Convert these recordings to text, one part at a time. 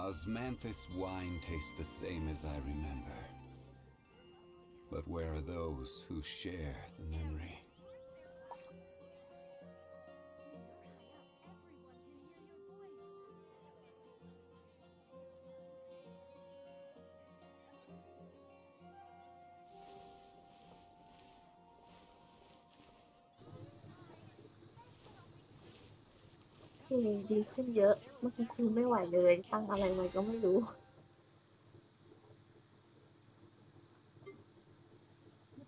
Osmanthus wine tastes the same as I remember. But where are those who share the memory?โอเคดีขึ้นเยอะเมื่อกี้คือไม่ไหวเลยตั้งอะไรไว้ก็ไม่รู้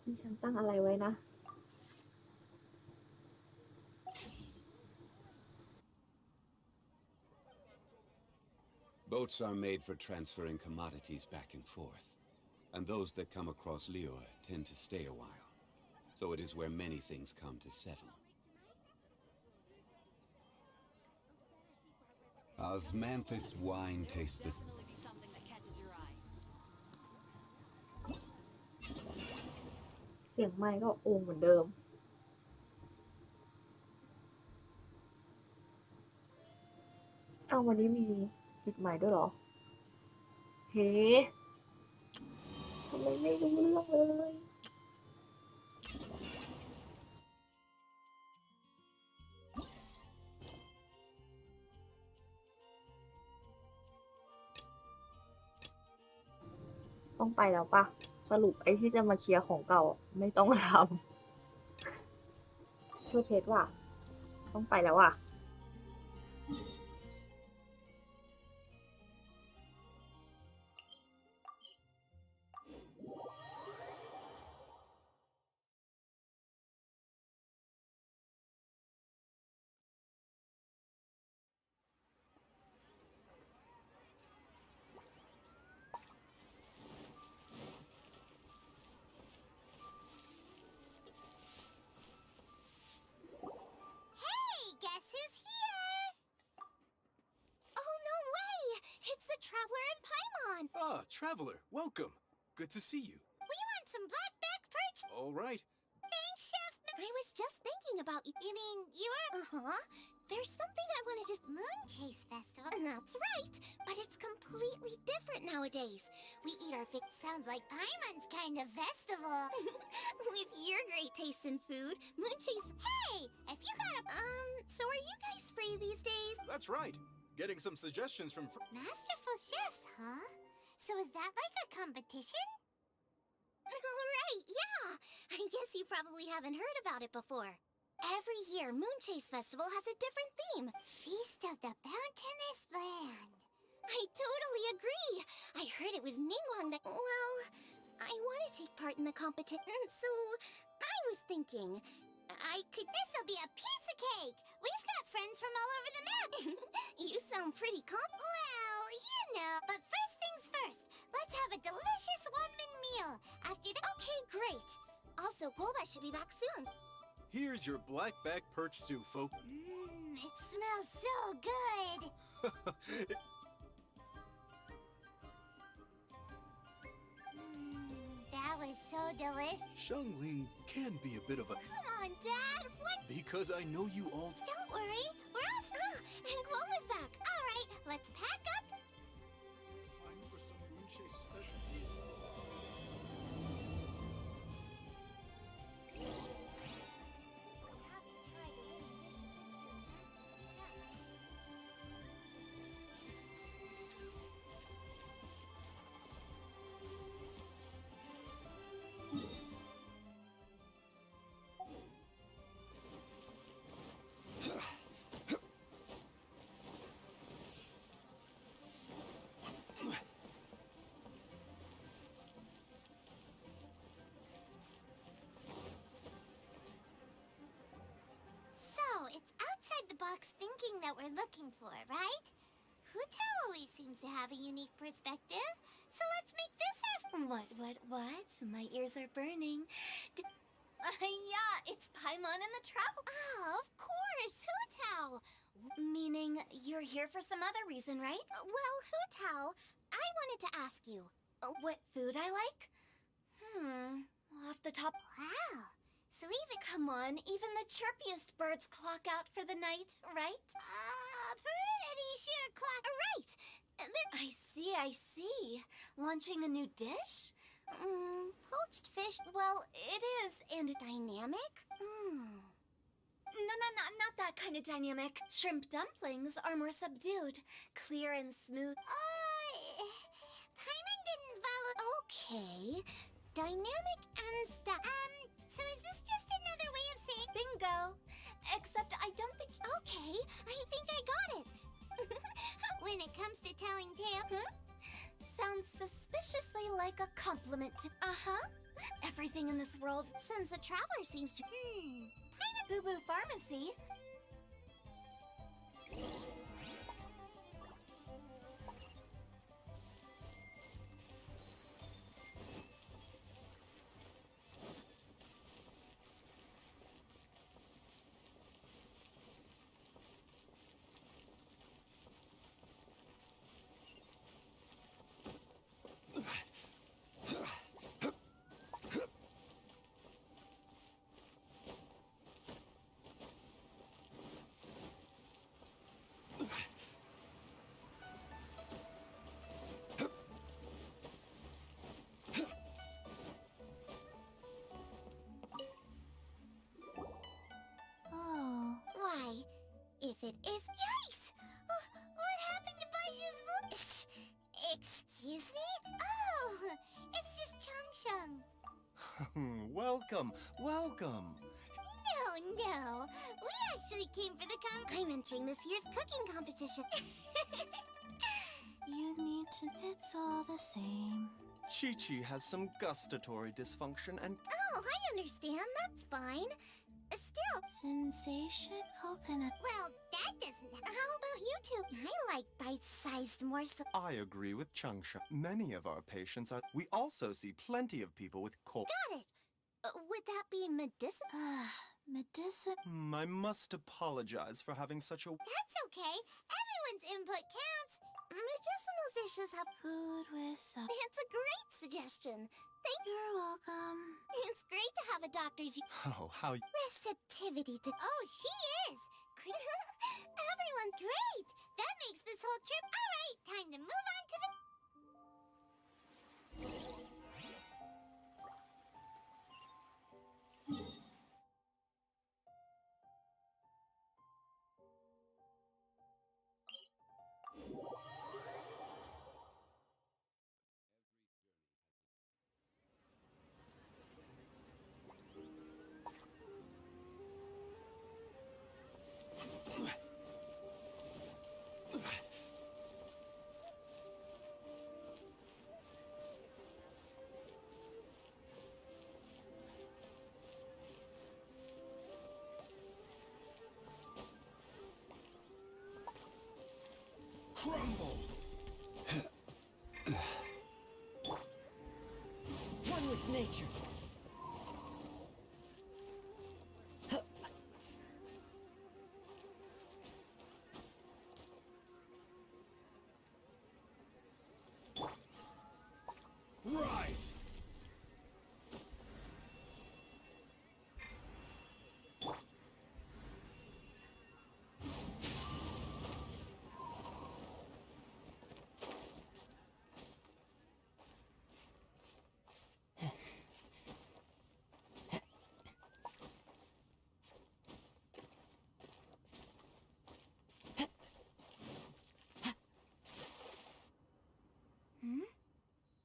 ที่ฉันตั้งอะไรไว้นะ Boats are made for transferring commodities back and forth, and those that come across Lior tend to stay a while. So it is where many things come to settle. Osmanthus wine tastes the Definitely be something that catches your eye. เสียงไมค์ก็โอมเหมือนเดิมอ้าววันนี้มีกิจใหม่ด้วยเหรอเฮ้ทำไมไม่รู้เรื่องเลยต้องไปแล้วปะสรุปไอ้ที่จะมาเคลียร์ของเก่าไม่ต้องทำเพื่อเพชรว่ะต้องไปแล้วว่ะGuess who's here? Oh, no way! It's the Traveler and Paimon! Ah, Traveler, welcome. Good to see you. We want some blackback perch. All right. Thanks, Chef. I was just thinking about you. You mean you were? Uh-huh. There's something I want to just... Moon Chase Festival. That's right. But it's completely different nowadays. We eat our fix. Sounds like Paimon's kind of festival. With your great taste in food, Moon Chase... Hey! If you got a... So are you guys free these days? That's right. Getting some suggestions from... Masterful chefs, huh? So is that like a competition? Right, yeah! I guess you probably haven't heard about it before. Every year, Moonchase Festival has a different theme. Feast of the Bounteous Land. I totally agree. I heard it was Ningguang that... Well, I want to take part in the competition, so I was thinking... I could... This'll be a piece of cake! We've got friends from all over the map! You sound pretty Well, you know. But first things first, let's have a delicious one-min meal. After that... Okay, great. Also, Golbat should be back soon. Here's your blackback perch stew, folk. It smells so good. That was so delicious. Xiangling can be a bit of a... Come on, Dad. What? Because I know you all... Don't worry. We're off. And Guoma's back. All right, let's pack up. Time for some Moonchase specialties. It's outside the box thinking that we're looking for, right? Hutao always seems to have a unique perspective, so let's make this our... What? My ears are burning. Yeah, it's Paimon and the Travel... Oh, of course, Hutao! Meaning, you're here for some other reason, right? Well, Hutao, I wanted to ask you... What food I like? Off the top... Wow, so even... Come on, even the chirpiest birds clock out for the night, right? Pretty sure clock... Right! I I see. Launching a new dish? Poached fish. Well, it is, and Dynamic? No, not that kind of dynamic. Shrimp dumplings are more subdued, clear and smooth. Paimon didn't follow. Okay. Dynamic and stuff. So is this just another way of saying? Bingo. Except I don't think. Okay, I think I got it. When it comes to telling tales. Sounds suspiciously like a compliment to. Everything in this world. Since the traveler seems to. Boo Boo Pharmacy. Why, if it is. Yikes! What happened to Baiju's voice? Excuse me? Oh, it's just Changsheng. Welcome, welcome. No. We actually came for the I'm entering this year's cooking competition. You need to. It's all the same. Chi-Chi has some gustatory dysfunction and Oh, I understand. That's fine. Still. Sensation coconut. Well, that doesn't. How about you two? I like bite-sized morsels. I agree with Changsha. Many of our patients are. We also see plenty of people with cold. Got it. Would that be medicinal? Medicine. I must apologize for having such a. That's okay. Everyone's input counts. Medicinal dishes have Food with some. It's a great suggestion. You're welcome. It's great to have a doctor's Oh, how. receptivity to. Oh, she is. Everyone, great. That makes this whole trip. All right, time to move on to the. Crumble! One with nature. Rise!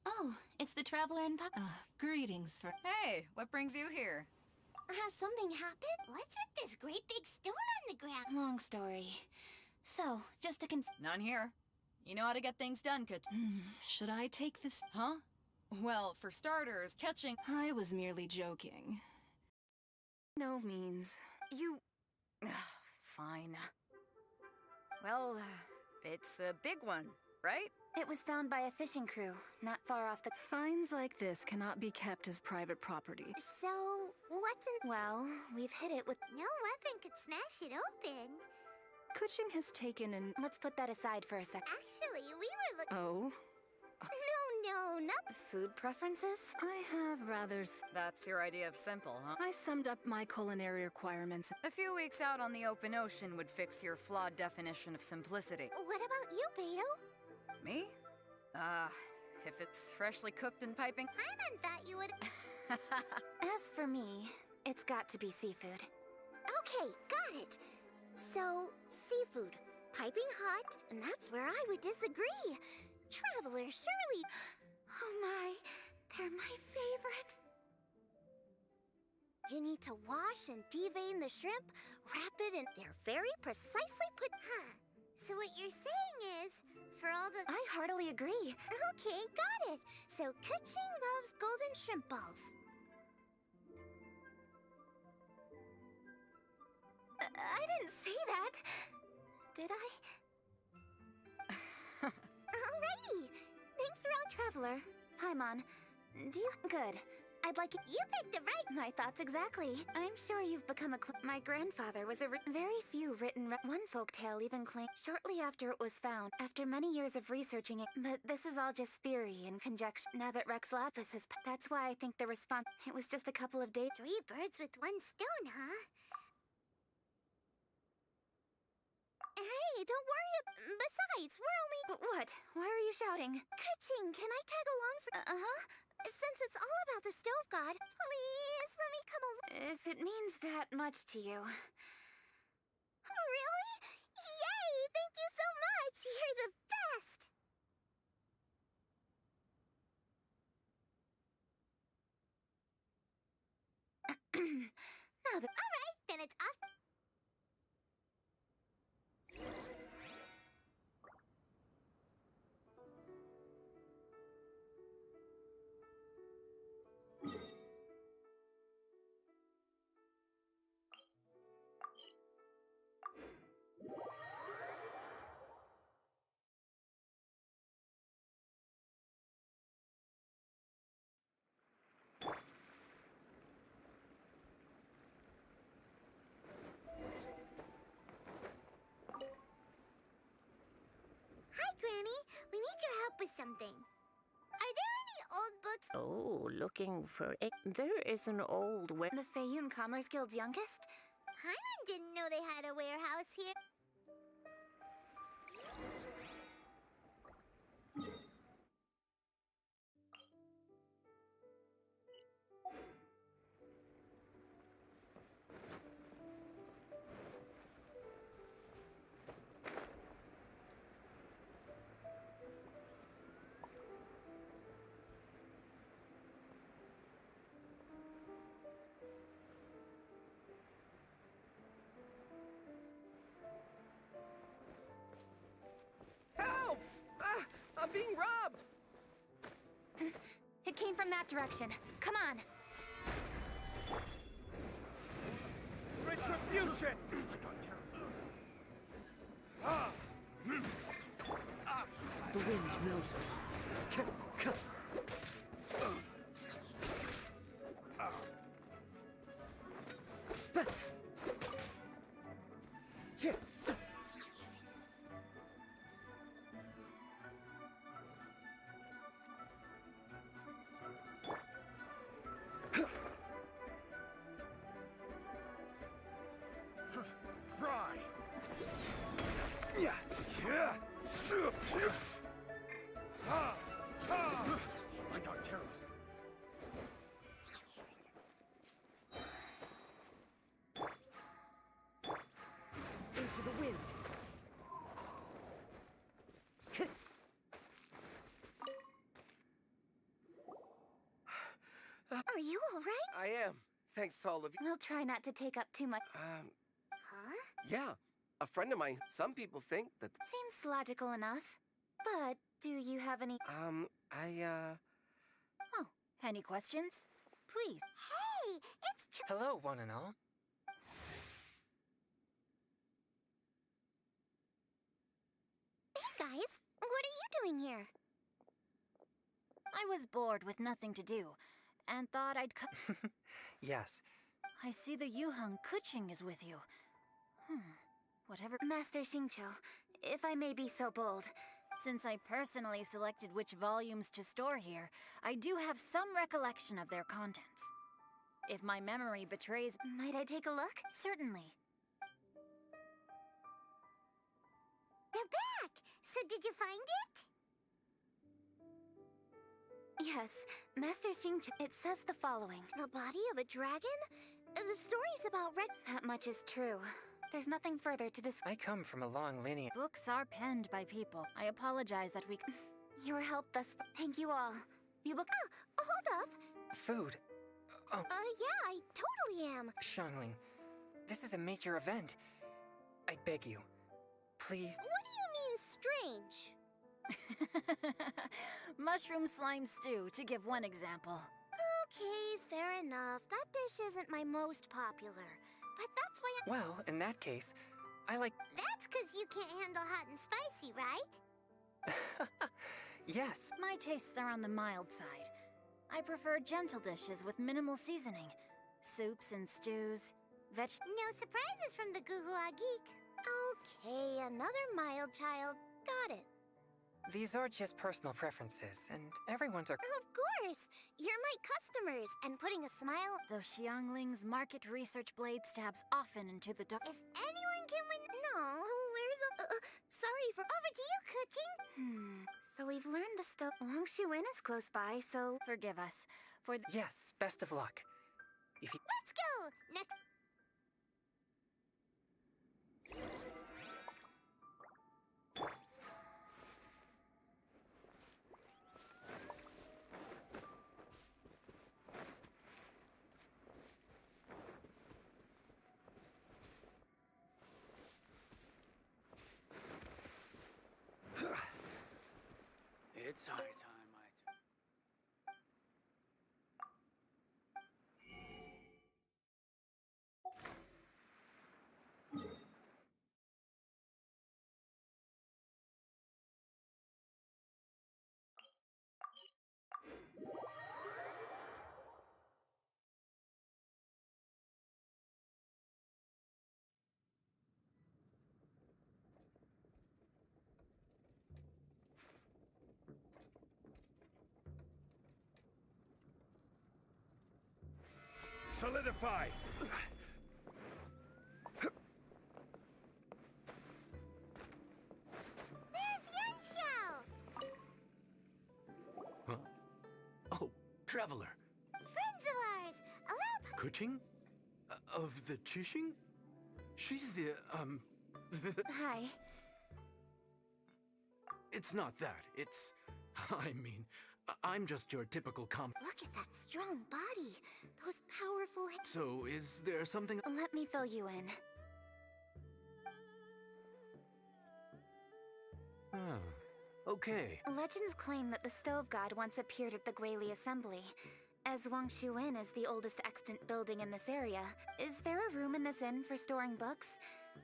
Oh, it's the traveler in Greetings for. Hey, what brings you here? Has something happened? What's with this great big stone on the ground? Long story. So, just to None here. You know how to get things done, Should I take this? Huh? Well, for starters, catching. I was merely joking. No means. You. Fine. Well, it's a big one, right? It was found by a fishing crew, not far off the. Finds like this cannot be kept as private property. So, what's in. Well, we've hit it with. No weapon could smash it open. Kuching has taken an. Let's put that aside for a sec. Actually, we were looking. Oh, No, not. Food preferences? I have rather. That's your idea of simple, huh? I summed up my culinary requirements. A few weeks out on the open ocean would fix your flawed definition of simplicity. What about you, Beto? Me? If it's freshly cooked and piping. Paimon thought you would. As for me, it's got to be seafood. Okay, got it. So, seafood, piping hot, and that's where I would disagree. Traveler, surely. Oh my, they're my favorite. You need to wash and devein the shrimp, wrap it, and they're very precisely put. Huh. So what you're saying is, for all the. I heartily agree. Okay, got it. So Kuching loves golden shrimp balls. I didn't say that. Did I? Alrighty. Thanks, Round Traveler, Paimon, do you... Good. I'd like... You picked the right... My thoughts exactly. I'm sure you've become My grandfather was a very few written... One folktale even claimed shortly after it was found, after many years of researching it. But this is all just theory and conjecture. Now that Rex Lapis has... That's why I think the response... It was just a couple of days... 3 birds with 1 stone, huh? Hey, don't worry. Besides, we're only... What? Why are you shouting? Kuching, can I tag along for... Uh-huh. Since it's all about the stove god, please let me come along. If it means that much to you. Really? Yay! Thank you so much! You're the best! Now that... Alright, then it's off. Hi, Granny. We need your help with something. Are there any old books? Oh, looking for it. There is an old The Feiyun Commerce Guild's youngest? Paimon didn't know they had a warehouse here. Help! I'm being robbed! It came from that direction. Come on. Retribution! The wind knows it. Fry! I got careless. Into the wind. Are you all right? I am. Thanks to all of you. We'll try not to take up too much. Huh? Yeah. A friend of mine. Some people think that... Seems logical enough. But do you have any... Oh, any questions? Please. Hey, it's Hello, one and all. Hey, guys. What are you doing here? I was bored with nothing to do, and thought I'd come. Yes. I see the Yuheng Kuching is with you. Whatever. Master Xingqiu, if I may be so bold. Since I personally selected which volumes to store here, I do have some recollection of their contents. If my memory betrays... Might I take a look? Certainly. They're back! So did you find it? Yes, Master Xingqiu. It says the following. The body of a dragon? The story's about red. That much is true. There's nothing further to discuss. I come from a long lineage. Books are penned by people. I apologize that we. Your help thus far. Thank you all. You look. Hold up. Food. Oh, Yeah, I totally am. Xiangling, this is a major event. I beg you, please. What do you mean, strange? Mushroom slime stew, to give one example. Okay, fair enough. That dish isn't my most popular. But that's why Well, in that case, I like. That's because you can't handle hot and spicy, right? Yes. My tastes are on the mild side. I prefer gentle dishes with minimal seasoning. Soups and stews, No surprises from the Guhua Geek. Okay, another mild child. Got it. These are just personal preferences, and everyone's are. Of course. You're my customers, and putting a smile. Though Xiangling's market research blade stabs often into the dark. If anyone can win. No, where's a. Sorry for. Over to you, Kuching. So we've learned the Wang Shuin is close by, so. Forgive us for the. Yes, best of luck. If you. Let's go! Next. It's high time I. Solidify! There's Yanxiao! Huh? Oh, Traveler. Friends of ours! Allow. Kuching? Of the Chishing? She's the, Hi. It's not that. It's. I mean, I'm just your typical Look at that strong body. Those powerful. So, is there something. Let me fill you in. Oh, okay. Legends claim that the Stove God once appeared at the Guili Assembly. As Wang Shuin is the oldest extant building in this area, is there a room in this inn for storing books?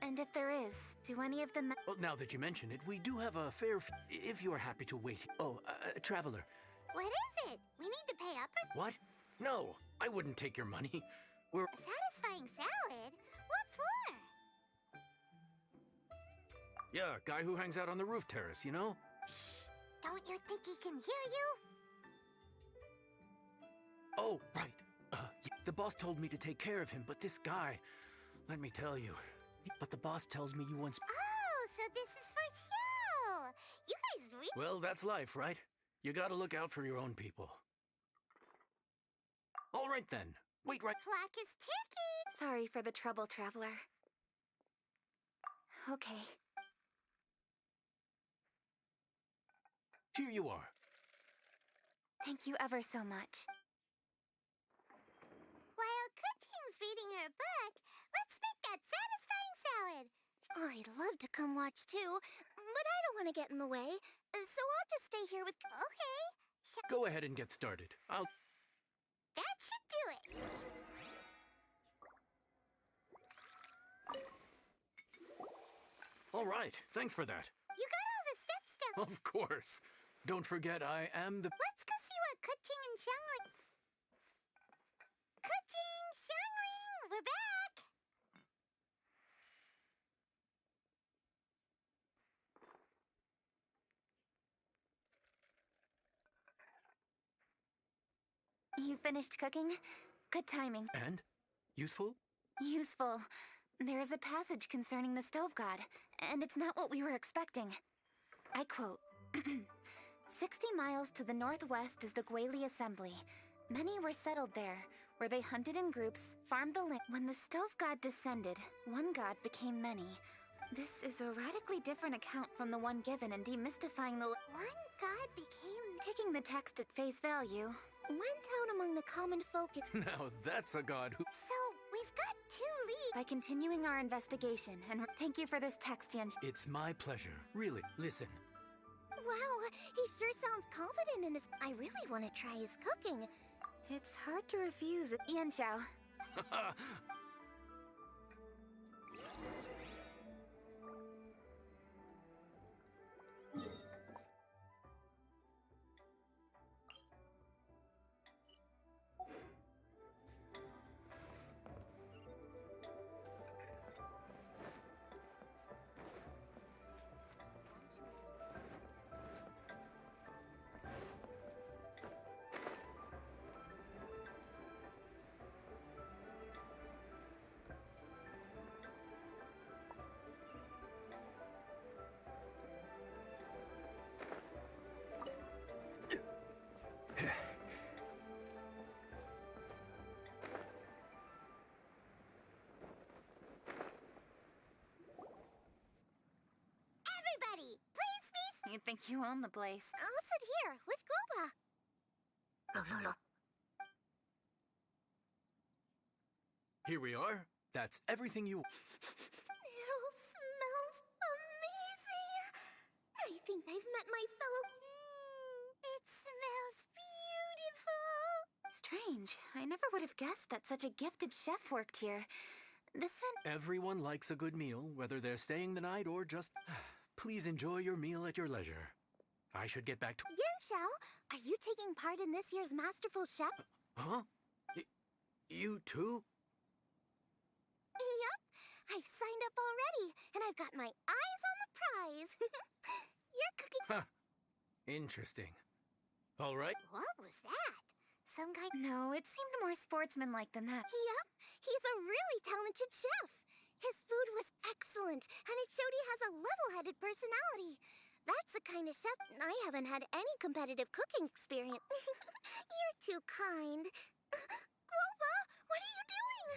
And if there is, do any of them... Well, now that you mention it, we do have a fair. If you're happy to wait. Oh, Traveler. What is it? We need to pay up or. What? No, I wouldn't take your money. We're. Satisfying salad? What for? Yeah, guy who hangs out on the roof terrace, you know? Shh! Don't you think he can hear you? Oh, right. The boss told me to take care of him, but this guy, let me tell you. But the boss tells me you once. Oh, so this is for show! You guys Well, that's life, right? You gotta look out for your own people. All right then. Wait right. Plaque is turkey! Sorry for the trouble, Traveler. Okay. Here you are. Thank you ever so much. While Kuching's reading her book, let's make that satisfying salad. I'd love to come watch too, but I don't want to get in the way, so I'll just stay here with. Okay. Go ahead and get started. I'll. That should do it. All right. Thanks for that. You got all the steps down. Of course. Don't forget, I am the. Let's go see what Kuching and Xiangling. Kuching, Xiangling, we're back. You finished cooking? Good timing. And? Useful? Useful. There is a passage concerning the Stove God, and it's not what we were expecting. I quote, 60 miles to the northwest is the Gwali Assembly. Many were settled there, where they hunted in groups, farmed the land. When the stove god descended, one god became many. This is a radically different account from the one given in demystifying the... One god became... Taking the text at face value. Went out among the common folk... Now that's a god who... So, we've got 2 leads. By continuing our investigation, and thank you for this text, Genshin. It's my pleasure. Really, listen. Wow, he sure sounds confident in his... I really want to try his cooking. It's hard to refuse. Yanxiao. Everybody, please be... You think you own the place? I'll sit here with Goba. No. Here we are. That's everything you... It all smells amazing. I think I've met my fellow... It smells beautiful. Strange. I never would have guessed that such a gifted chef worked here. Everyone likes a good meal, whether they're staying the night or just... Please enjoy your meal at your leisure. I should get back to... Yanxiao, are you taking part in this year's Masterful Chef? Huh? You too? Yep, I've signed up already, and I've got my eyes on the prize. You're cooking... Huh. Interesting. All right. What was that? Some kind... No, it seemed more sportsmanlike than that. Yep, he's a really talented chef. His food was excellent, and it showed he has a level-headed personality. That's the kind of chef... I haven't had any competitive cooking experience. You're too kind. Guoba, what are you doing?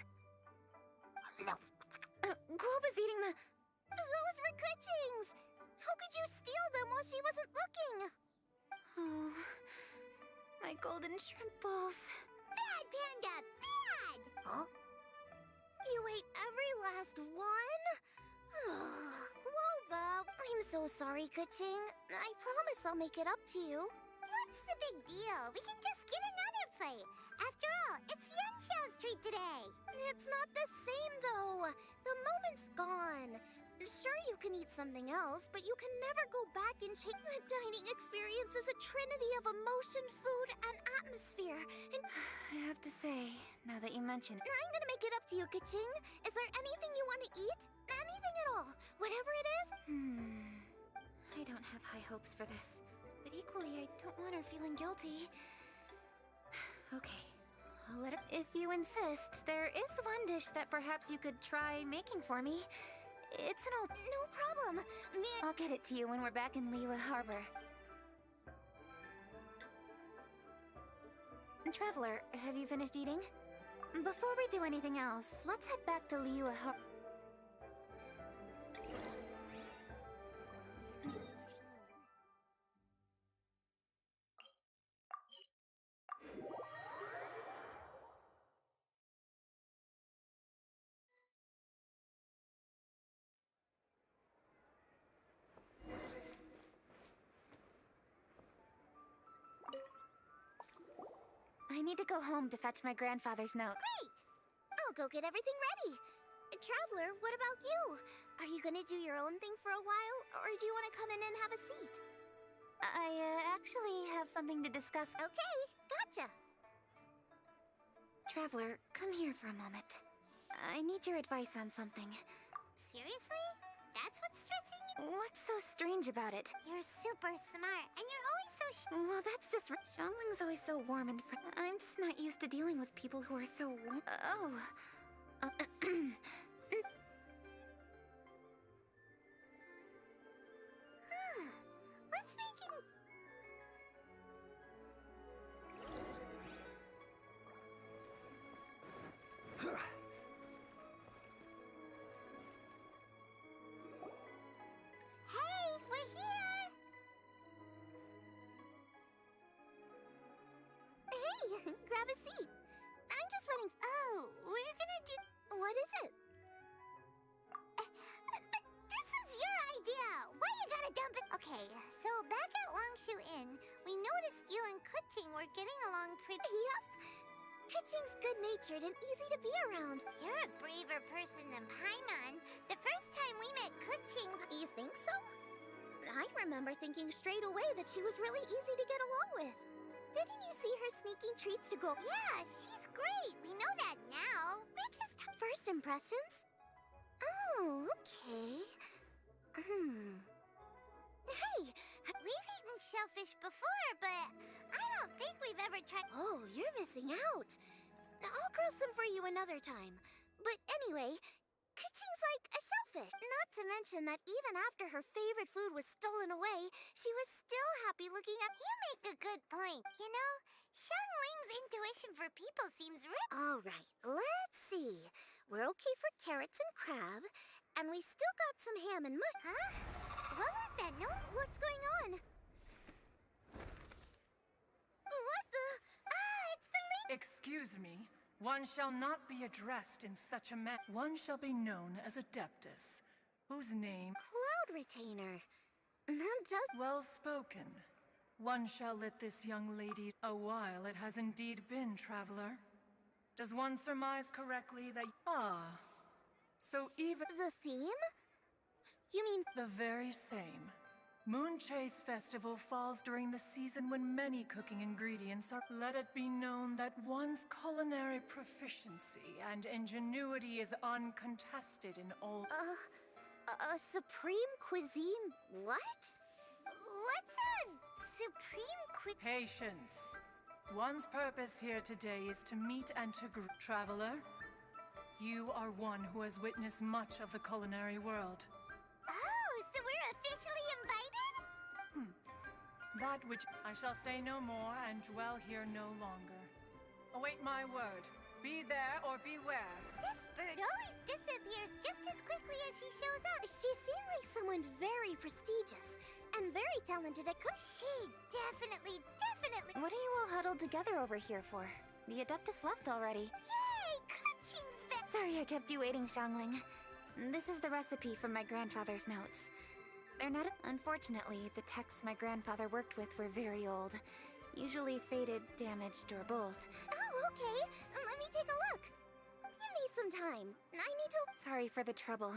Guoba's eating the... Those were Kuching's! How could you steal them while she wasn't looking? Oh, my golden shrimp balls. Bad, Panda, bad! Huh? You ate every last one? Guoba, I'm so sorry, Kuching. I promise I'll make it up to you. What's the big deal? We can just get another plate. After all, it's Yanxiao's treat today. It's not the same, though. The moment's gone. Sure, you can eat something else, but you can never go back and change. The dining experience is a trinity of emotion, food, and atmosphere. And I have to say, now that you mention it... I'm gonna make it up to you, Kuching. Is there anything you want to eat? Anything at all. Whatever it is. I don't have high hopes for this. But equally, I don't want her feeling guilty. Okay, I'll let it... If you insist, there is one dish that perhaps you could try making for me. It's an old... No problem. I'll get it to you when we're back in Liyue Harbor. Traveler, have you finished eating? Before we do anything else, let's head back to Liyue Harbor. I need to go home to fetch my grandfather's note. Great! I'll go get everything ready. Traveler, what about you? Are you gonna do your own thing for a while, or do you want to come in and have a seat? I actually have something to discuss. Okay, gotcha. Traveler, come here for a moment. I need your advice on something. Seriously? That's what's stressing you? What's so strange about it? You're super smart, and you're always so Well, that's just... Xiangling's always so warm and I'm just not used to dealing with people who are so warm. Let's make it... Grab a seat. I'm just running. Oh, we're gonna do. What is it? But this is your idea. Why you gotta dump it? Okay, so back at Longshu Inn, we noticed you and Kuching were getting along pretty. Yup. Kuching's good-natured and easy to be around. You're a braver person than Paimon. The first time we met Kuching. You think so? I remember thinking straight away that she was really easy to get along with. Didn't you see her sneaking treats to go? Yeah, she's great. We know that now. We're just first impressions. Oh, okay. Hey, we've eaten shellfish before, but I don't think we've ever tried. Oh, you're missing out. I'll grill some for you another time. But anyway, Kuching's like a shellfish. Not to mention that even after her favorite food was stolen away, she was still happy looking at. You make a good point. You know, Xiangling's intuition for people seems real. All right, let's see. We're okay for carrots and crab, and we still got some ham and mush. Huh? What was that note? What's going on? What the? It's the lady. Excuse me. One shall not be addressed in such a manner. One shall be known as Adeptus, whose name... Cloud Retainer. That does... Well spoken. One shall let this young lady... A while it has indeed been, traveler. Does one surmise correctly that... Ah. So even... The theme? You mean... The very same. Moonchase Festival falls during the season when many cooking ingredients are... Let it be known that one's culinary proficiency and ingenuity is uncontested in all... Supreme cuisine? What? What's a supreme Patience. One's purpose here today is to meet and to traveler. You are one who has witnessed much of the culinary world. Oh, so we're officially invited? That which I shall say no more and dwell here no longer. Await my word. Be there or beware. This bird always disappears just as quickly as she shows up. She seemed like someone very prestigious and very talented at cook. She definitely... What are you all huddled together over here for? The Adeptus left already. Yay! Kuching's back! Sorry I kept you waiting, Xiangling. This is the recipe from my grandfather's notes. They're not... Unfortunately, the texts my grandfather worked with were very old. Usually faded, damaged, or both. Oh, okay. Let me take a look. Give me some time. I need to... Sorry for the trouble.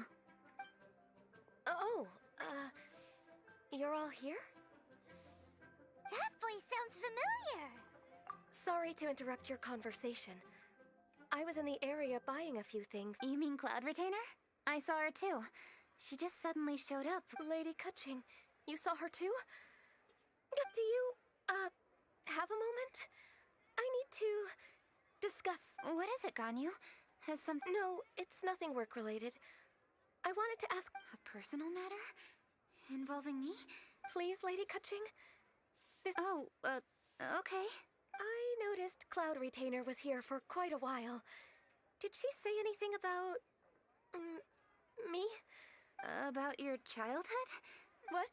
You're all here? That voice sounds familiar. Sorry to interrupt your conversation. I was in the area buying a few things. You mean Cloud Retainer? I saw her too. She just suddenly showed up. Lady Kuching, you saw her too? Do you, have a moment? I need to discuss... What is it, Ganyu? Has some... No, it's nothing work-related. I wanted to ask... A personal matter? Involving me? Please, Lady Kuching? Okay. I noticed Cloud Retainer was here for quite a while. Did she say anything about... me? About your childhood? What?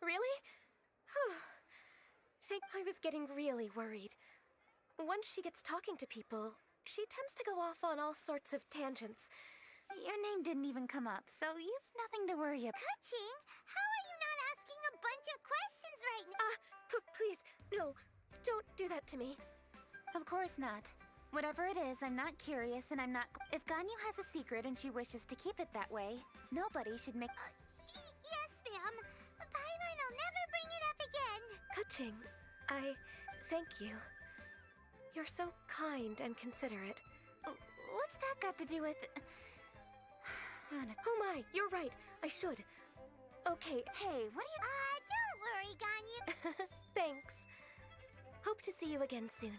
Really? I was getting really worried. Once she gets talking to people, she tends to go off on all sorts of tangents. Your name didn't even come up, so you've nothing to worry about. Kuching, how are you not asking a bunch of questions right now? Please, no, don't do that to me. Of course not. Whatever it is, I'm not curious and I'm not... If Ganyu has a secret and she wishes to keep it that way, nobody should make... Yes, ma'am. Paimon will never bring it up again. Kuching, I thank you. You're so kind and considerate. What's that got to do with... Oh my, you're right. I should. Okay. Hey, what are you... Don't worry, Ganyu. Thanks. Hope to see you again soon.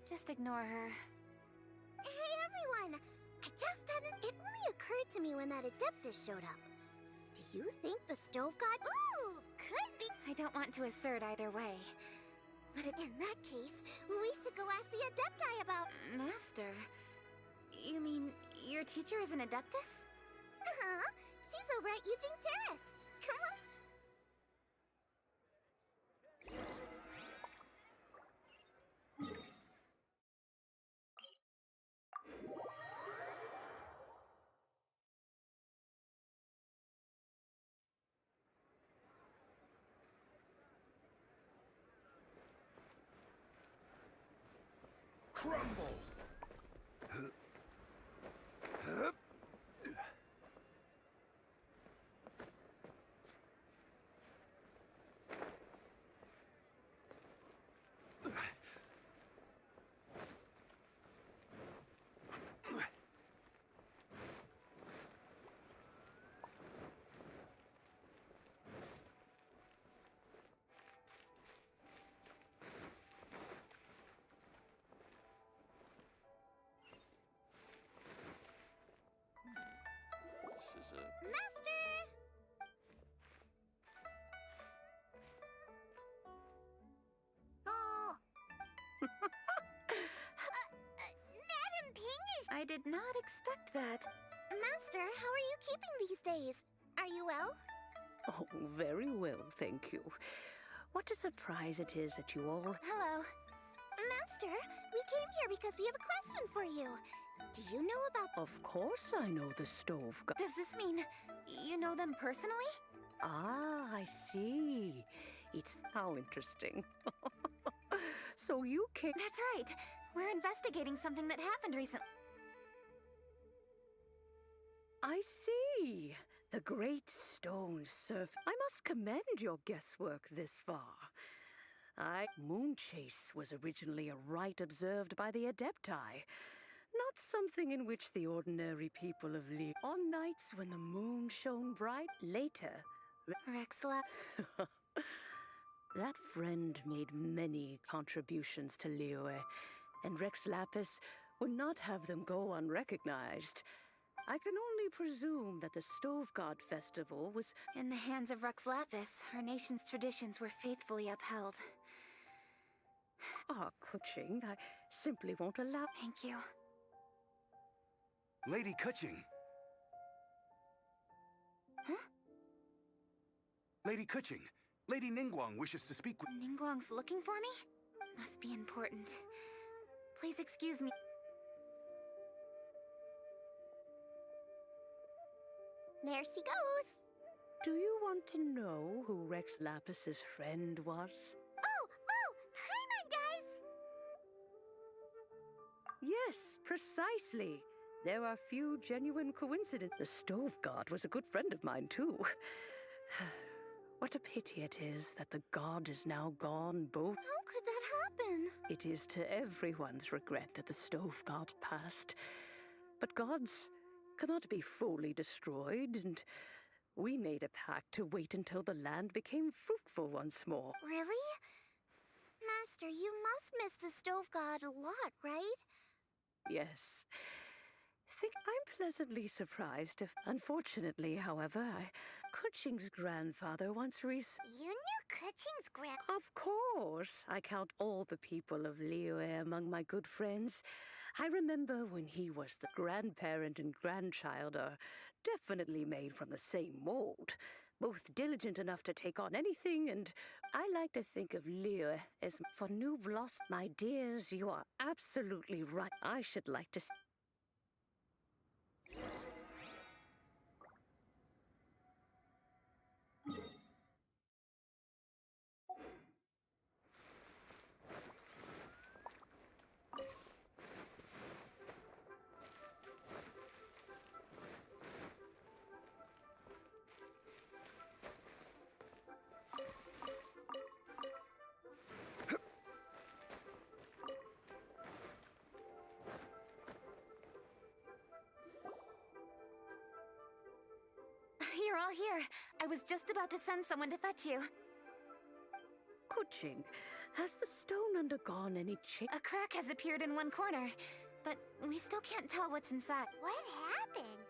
Just ignore her. Hey, everyone! I just hadn't... It only occurred to me when that Adeptus showed up. Do you think the stove god... Ooh, could be... I don't want to assert either way. But in that case, we should go ask the Adepti about... Master? You mean your teacher is an Adeptus? Uh-huh. She's over at Yujing Terrace. Come on. Crumble! This is a... Master! Oh! Madam Ping is... I did not expect that. Master, how are you keeping these days? Are you well? Oh, very well, thank you. What a surprise it is that you all... Hello. Master, we came here because we have a question for you. Do you know about... Of course I know the stove god. Does this mean you know them personally? Ah, I see. It's how interesting. So you came... That's right. We're investigating something that happened recently. I see. The great stone surf. I must commend your guesswork this far. Moonchase was originally a rite observed by the Adepti, not something in which the ordinary people of Liyue. On nights when the moon shone bright, later... Rexla... That friend made many contributions to Liyue, and Rex Lapis would not have them go unrecognized. I can only presume that the Stove God Festival was... In the hands of Rex Lapis, our nation's traditions were faithfully upheld. Ah, Kuching, I simply won't allow... Thank you. Lady Kuching. Huh? Lady Kuching, Lady Ningguang wishes to speak with... Ningguang's looking for me? Must be important. Please excuse me. There she goes. Do you want to know who Rex Lapis's friend was? Oh! Hi, my guys! Yes, precisely. There are few genuine coincidences. The Stove God was a good friend of mine, too. What a pity it is that the god is now gone, both. How could that happen? It is to everyone's regret that the Stove God passed. But gods cannot be fully destroyed, and we made a pact to wait until the land became fruitful once more. Really? Master, you must miss the Stove God a lot, right? Yes. I'm pleasantly surprised if... Unfortunately, however, Kuching's grandfather once You knew Kuching's grand... Of course. I count all the people of Liyue among my good friends. I remember when he was the grandparent and grandchild are definitely made from the same mold. Both diligent enough to take on anything, and I like to think of Liyue as... For new blossom, my dears, you are absolutely right. I should like to... You're all here. I was just about to send someone to fetch you. Kuching, has the stone undergone any change? A crack has appeared in one corner, but we still can't tell what's inside. What happened?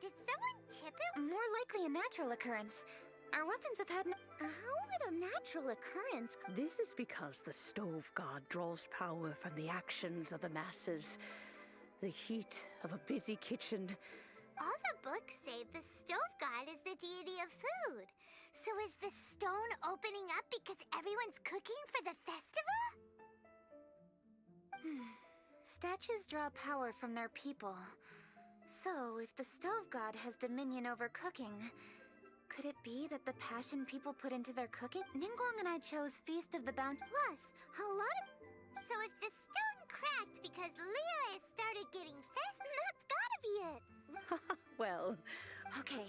Did someone chip it? More likely a natural occurrence. Our weapons have had How would a natural occurrence... This is because the Stove God draws power from the actions of the masses. The heat of a busy kitchen. All the books say the Stove God is the deity of food. So is the stone opening up because everyone's cooking for the festival? Statues draw power from their people. So, if the stove god has dominion over cooking, could it be that the passion people put into their cooking? Ningguang and I chose Feast of the Bounty. Plus, a lot of... So if the stone cracked because Leah has started getting that's gotta be it! Well, Okay,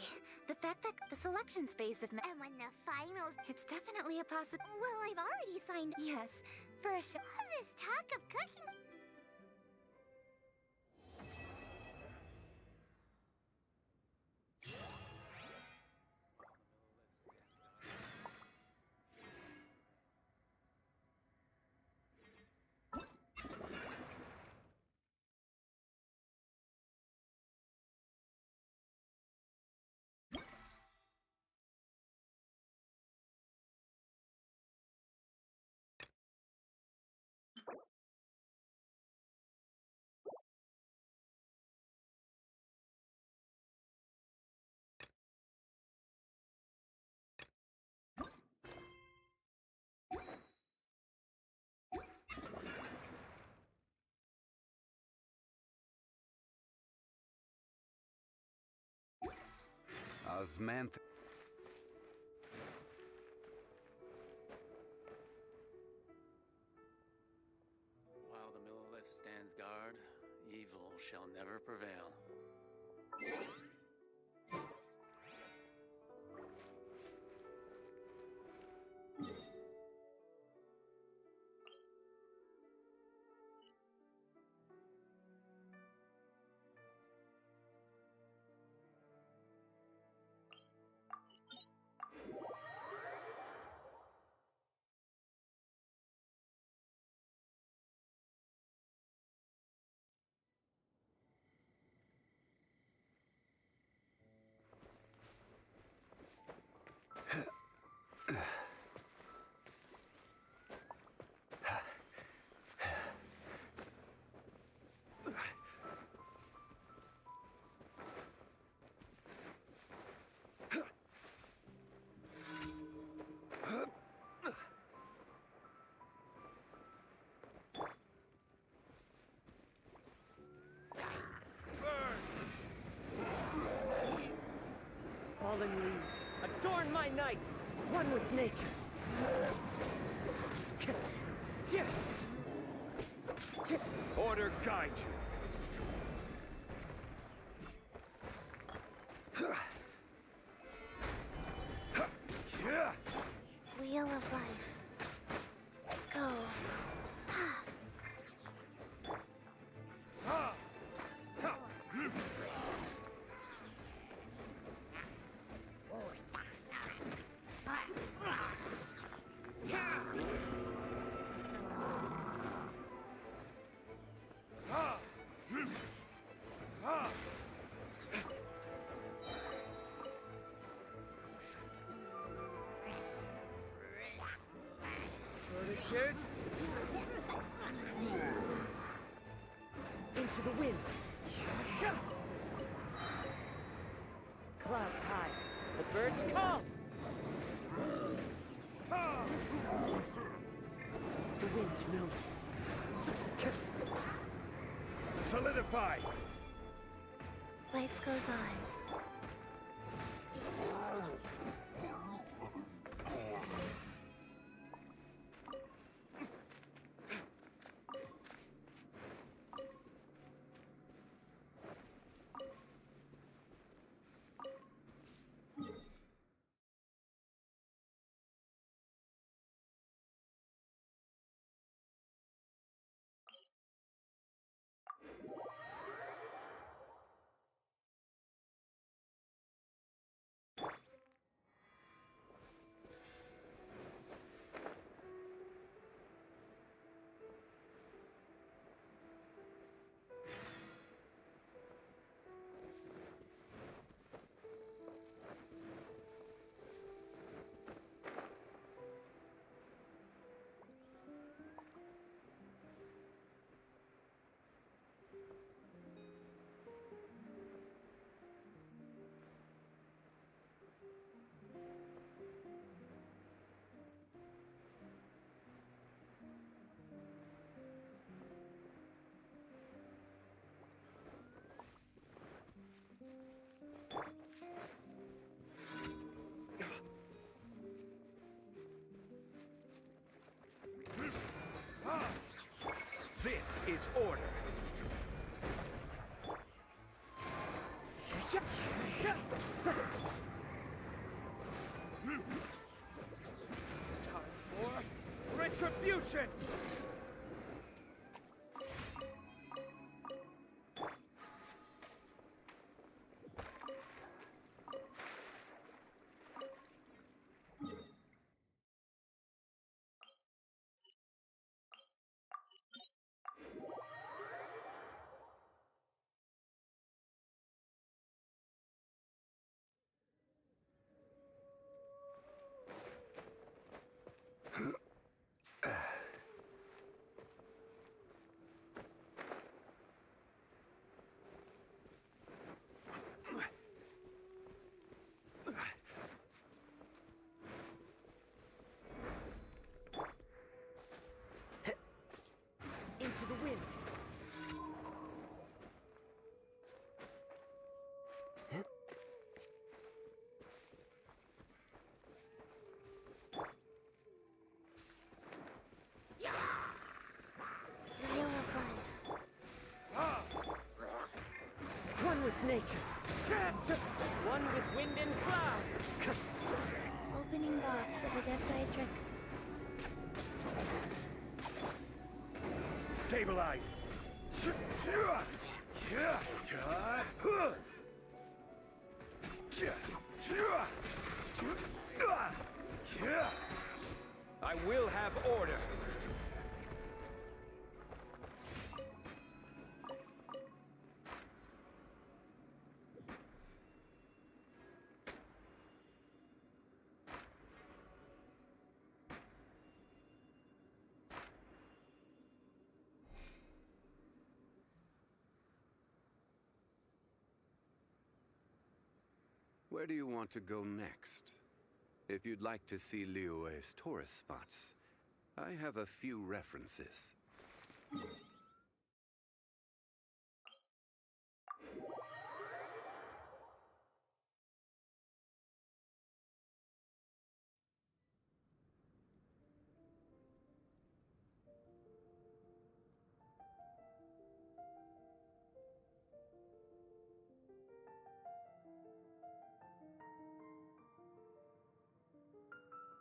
the fact that the selections phase of And when the finals... it's definitely a possible. Well, I've already signed... Yes, for a show. All this talk of cooking... Osmanth. While the Millilith stands guard, evil shall never prevail. fallen leaves, adorn my night, one with nature. Order guide you. Wheel of life. Go. Furnitures. Into the wind. Clouds high. The birds call. The wind knows it. Solidify. Life goes on. is order. Time for retribution! Into the wind. One with nature. One with wind and cloud. Opening box of Adepti tricks. Stabilize! I will have order! Where do you want to go next? If you'd like to see Liyue's tourist spots, I have a few references.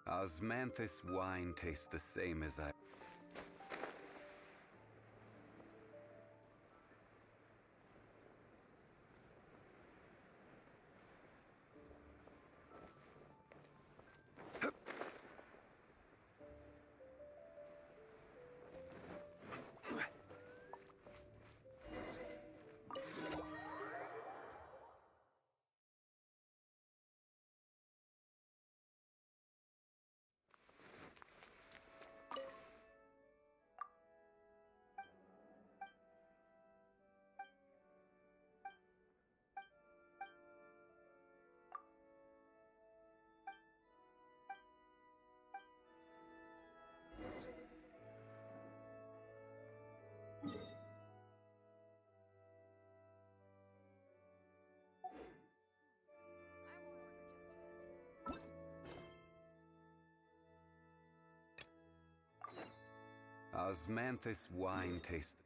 Osmanthus wine tastes the same as I... Osmanthus wine tastes...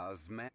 Osman.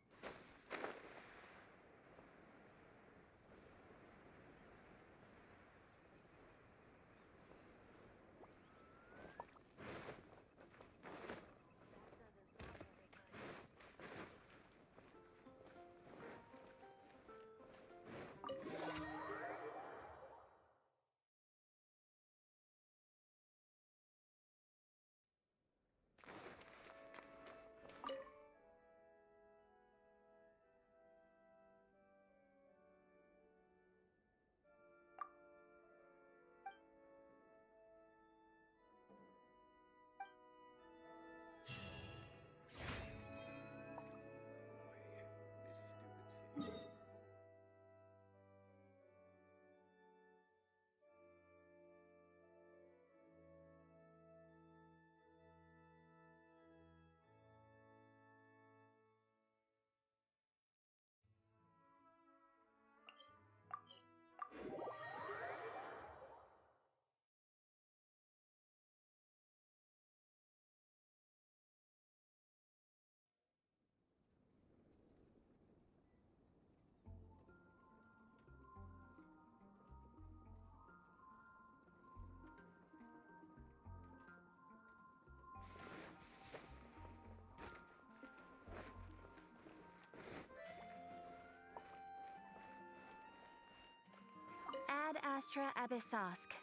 Ad Astra Abyssosk.